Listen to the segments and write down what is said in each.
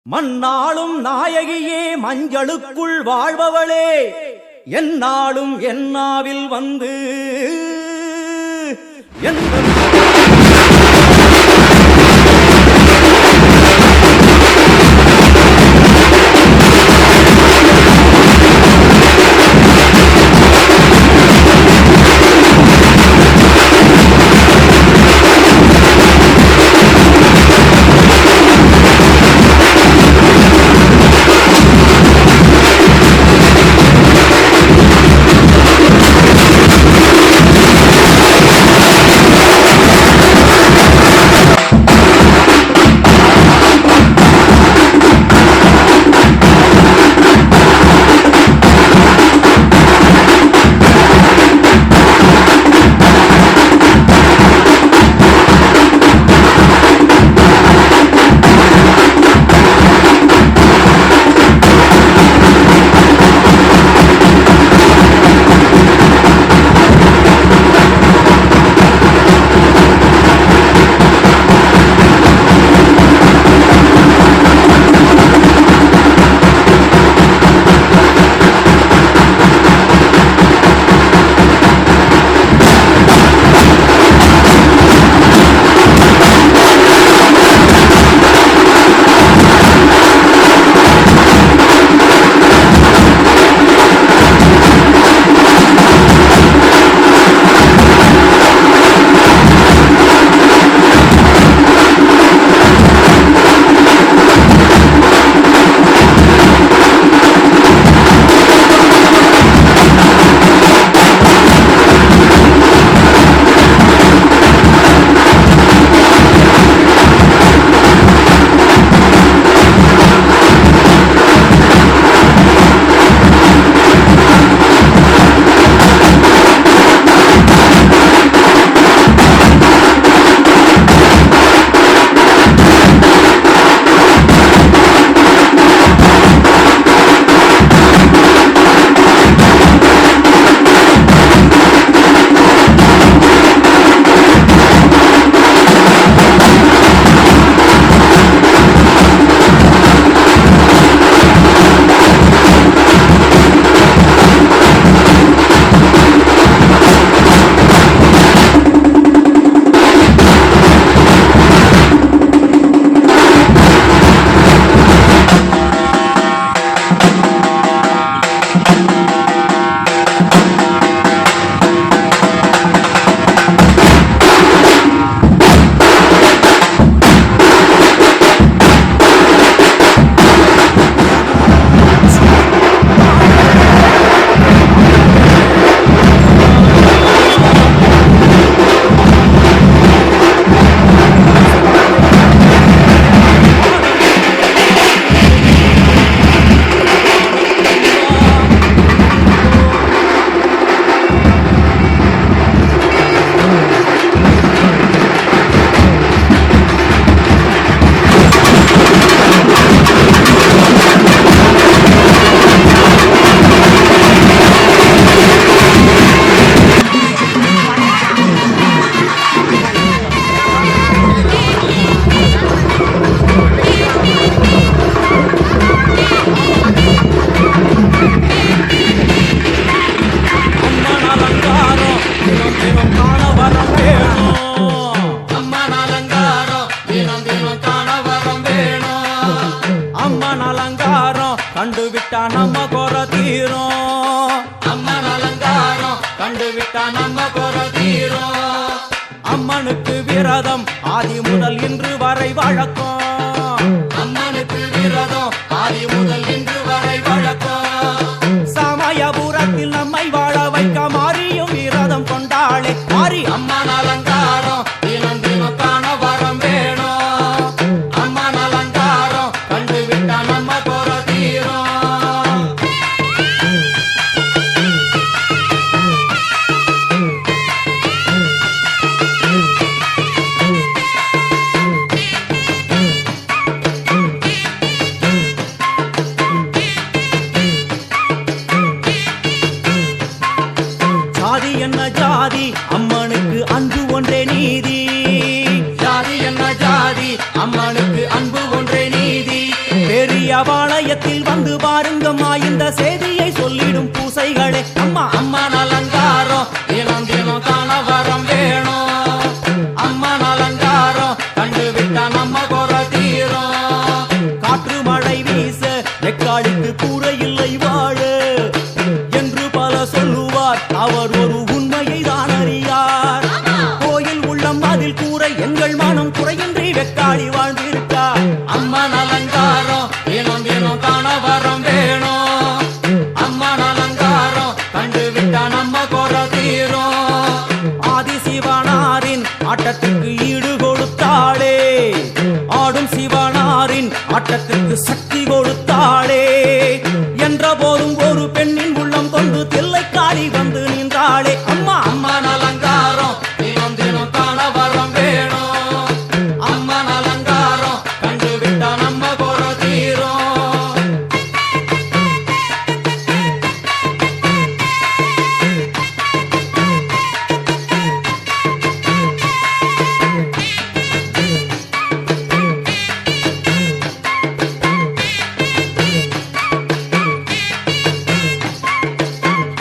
மண்ணாளும் நாயகியே மஞ்சளுக்குள் வாழ்பவளே என்னாலும் என்னாவில் வந்து கண்டுவிட்டா நம்ம குற தீரும். அம்மன் அலங்காரம் கண்டுவிட்டா நம்ம குற தீரும். அம்மனுக்கு விரதம் ஆதி முதல் இன்று வரை வழக்கம். அம்மனுக்கு விரதம் ஆதி முதல் இன்று வரை வழக்கம். சமயபுரத்தில் நம்மை வாழ வைக்க மாறியும் விரதம் கொண்டாளே மாறி அம்மன் அலங்காரம் தினம் தினம் காண வரம் வேணும். அம்மன் அலங்காரம் கண்டுவிட்டா நம்ம குற தீரும். பெரியபாளையத்தில் வந்து பாருங்கம்மா இந்த செய்தியை சொல்லிடும் பூசைகளே அம்மா அம்மன் அலங்காரம் தினம் தினம் காண வரம் வேணும் அம்மன் அலங்காரம் கண்டுவிட்டா நம்ம குறை தீரும் காற்று மழை வீச வெக்காளிக்கு கூரை இல்லை வாழ என்று பல சொல்லுவார் அவர் ஒரு உண்மையை தான் அறியார் கோயில் உள்ளம் அதில் கூரை எங்கள் மனம் குறையின்றி வெக்காளி வாழ்ந்திருக்கார் அம்மன் அலங்காரம் தினம் தினம் காண வரம் வேணும் அம்மன் அலங்காரம் கண்டுவிட்டா நம்ம குறை தீரும் ஆதிசிவனாரின் ஆட்டத்துக்கு ஈடு கொடுத்தாளே ஆடும் சிவனாரின் ஆட்டத்துக்கு சக்தி கொடுத்தாளே என்ற போதும் ஒரு பெண்ணின் உள்ளம் கொண்டு தில்லைக்காளி வந்து நின்றாளே அம்மா அம்மன் அலங்காரம் தினம் தினம் காண வரம் வேணும் அம்மன் அலங்காரம் கண்டுவிட்டா நம்ம குறை தீரும்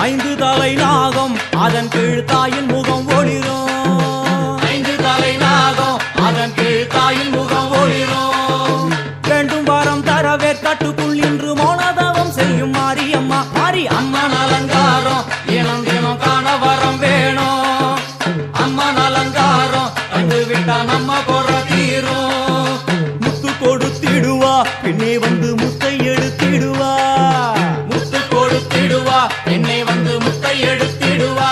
5 தலை நாகம் அதன் கீழ் தாயின் முகம் ஒளிரும் 5 தலை நாகம் அதன் கீழ் தாயின் முகம் ஒளிரும் வேண்டும் வரம் தரவே கட்டுக்குள் இன்று மௌனதவம் செய்யும் மாரியம்மா மாரி அம்மன் அலங்காரம் தினம் தினம் காண வரம் வேணும் அம்மன் அலங்காரம் கண்டுவிட்டா நம்ம குறை தீரும் முத்து கொடுத்திடுவா பின்னே வந்து முத்தை எடுத்திடுவா முத்து கொடுத்திடுவா என்னை வந்து முத்தை எடுத்திடுவா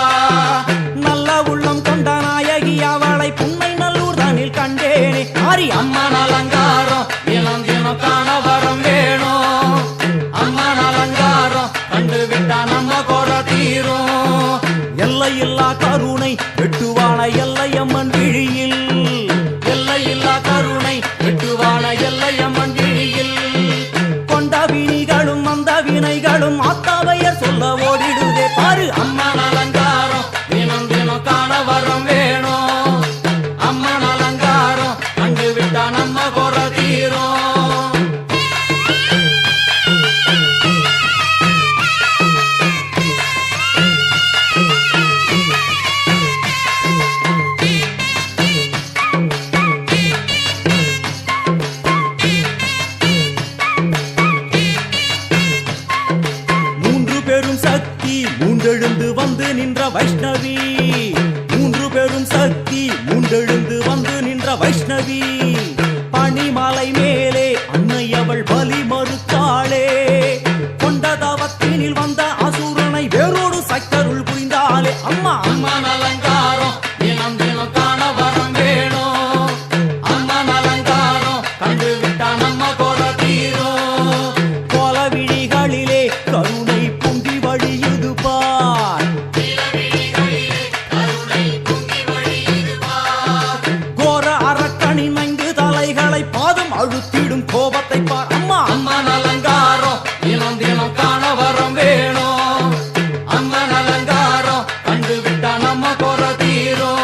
நல்ல உள்ளம் கொண்ட நாயகி அவளை புன்னை நல்லூர் தானில் கண்டேனே மாரி அம்மன் அலங்காரம் தினம் தினம் காண வரம் வேணும் அம்மன் அலங்காரம் கண்டுவிட்டா நம்ம குறை தீரும் எல்லையில்லா கருணை வெட்டுவான எல்லையம்மன் விழியில் எல்லையில்லா கருணை வெட்டுவான எல்லையம்மன் விழியில் கொண்ட வினிகளும் அந்த வினைகளும் ஆத்தாவையர் சொல்ல ஓடிடுதே பாரு அம்மன் அலங்காரம் தினம் தினம் காண வரம் வேணும் அம்மன் அலங்காரம் கண்டுவிட்டா நம்ம குறை தீரும் மூண்டெழுந்து வந்து நின்ற வைஷ்ணவி 3 பேரும் சக்தி மூண்டெழுந்து வந்து நின்ற வைஷ்ணவி பனிமலை மேலே அன்னை அவள் பலி மறுத்தாளே கொண்ட தவத்தினில் வந்த அசுரனை வேரோடு சக்கருள் புரிந்தாளே அம்மா அம்மன் அலங்காரம் தினம் தினம் காண வரம் வேணும் அம்மன் அலங்காரம் கண்டுவிட்டா நம்ம குறை தீரும் கோல விழிகளிலே கருணை பொங்கி வழியுது பார் கோர அரக்கனின் 5 தலைகளை பாதம் அழுத்திடும் கோபத்தை பார் அம்மா அம்மன் அலங்காரம் தினம் தினம் காண வரம் வேணும் அம்மன் அலங்காரம் கண்டுவிட்டா நம்ம குறை தீரும்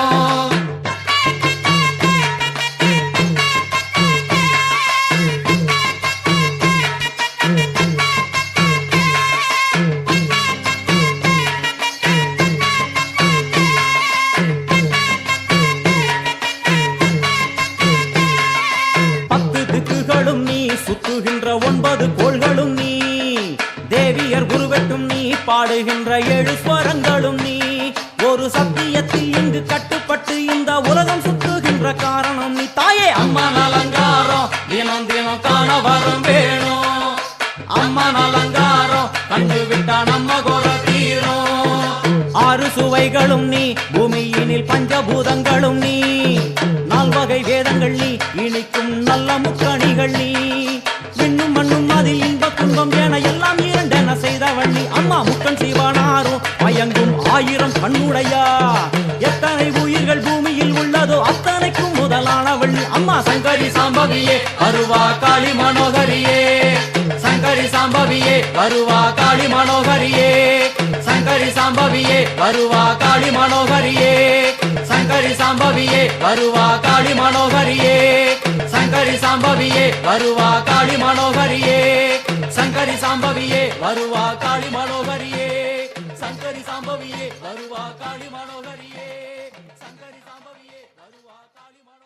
சுத்துகின்ற 9 கோள்களும் நீ தேவியர் குருவெட்டும் நீ பாடுகின்ற 7 ஸ்வரங்களும் நீ ஒரு சத்தியத்தில் இங்கு கட்டுப்பட்டு இந்த உலகம் சுத்துகின்ற காரணம் நீ தாயே அம்மன் அலங்காரம் தினம் தினம் காண வரம் வேணும் அம்மன் அலங்காரம் கண்டுவிட்டா நம்ம குறை தீரும் 6 சுவைகளும் நீ பூமியினில் பஞ்சபூதங்களும் நீ 4 வகை வேதங்கள் நீ இனிக்கும் நல்ல முக்கணிகள் நீ விண்ணும் மண்ணும் அதில் இன்ப துன்பம் என எல்லாம் இரண்டென செய்தவள் நீ அம்மா முக்கன் சிவனாரும் மயங்கும் 1000 கண்ணுடையா எத்தனை உயிர்கள் பூமியில் உள்ளதோ அத்தனைக்கும் முதலானவள் நீ அம்மா சங்கரி சாம்பவியே வருவா காளி மனோகரியே சங்கரி சாம்பவியே வருவா காளி மனோகரியே சங்கரி சாம்பவியே வருவா காளி மனோகரியே சங்கரி சாம்பவியே வருவா காளி மனோகரியே சங்கரி சாம்பவியே வருவா காளி மனோகரியே சங்கரி சாம்பவியே வருவா காளி மனோகரியே சங்கரி சாம்பவியே வருவா காளி மனோகரியே சங்கரி சாம்பவியே வருவா காளி மனோ